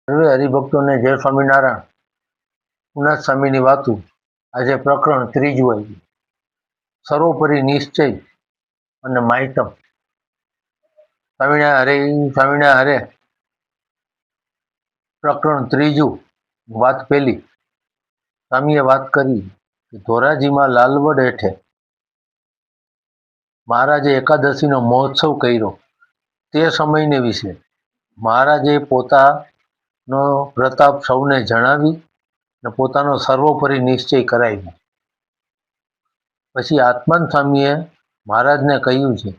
સર્વે હરિભક્તોને જય સ્વામિનારાયણ. ઉનાથ સ્વામીની વાતું. આજે પ્રકરણ ત્રીજું આવ્યું. સર્વોપરી નિશ્ચય અને માહિતમ. સ્વામિનારાયણ હરે. પ્રકરણ ત્રીજું. વાત પહેલી. સ્વામીએ વાત કરી કે ધોરાજીમાં લાલવડ હેઠે મહારાજે એકાદશીનો મહોત્સવ કર્યો. તે સમયને વિશે મહારાજે પોતાનો પ્રતાપ સૌને જણાવી અને પોતાનો સર્વોપરી નિશ્ચય કરાવ્યો. પછી આત્માન સ્વામીએ મહારાજને કહ્યું છે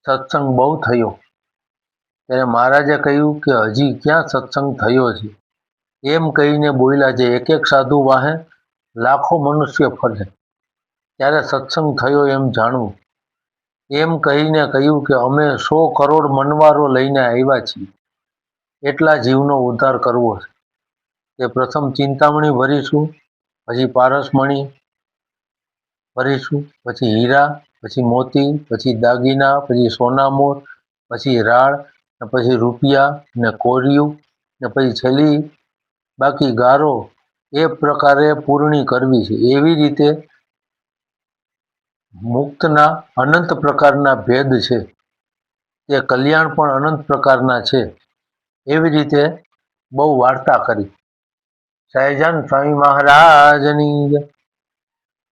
સત્સંગ બહુ થયો. ત્યારે મહારાજે કહ્યું કે હજી ક્યાં સત્સંગ થયો છે એમ કહીને બોલ્યા છે એક એક સાધુ વાહે લાખો મનુષ્ય ફરે ત્યારે સત્સંગ થયો એમ જાણવું. એમ કહીને કહ્યું કે અમે 100 કરોડ મનવારો લઈને આવ્યા છીએ. એટલા જીવનો ઉદ્ધાર કરવો છે. તે પ્રથમ ચિંતામણી ભરીશું, પછી પારસમણી ભરીશું, પછી હીરા, પછી મોતી, પછી દાગીના, પછી સોનામોર, પછી રાળ, ને પછી રૂપિયા ને કોરિયું, ને પછી છેલ્લી બાકી ગારો. એ પ્રકારે પૂર્ણી કરવી છે. એવી રીતે મુક્તના અનંત પ્રકારના ભેદ છે. તે કલ્યાણ પણ અનંત પ્રકારના છે. એવી રીતે બહુ વાર્તા કરી. સહેજાન સ્વામી મહારાજની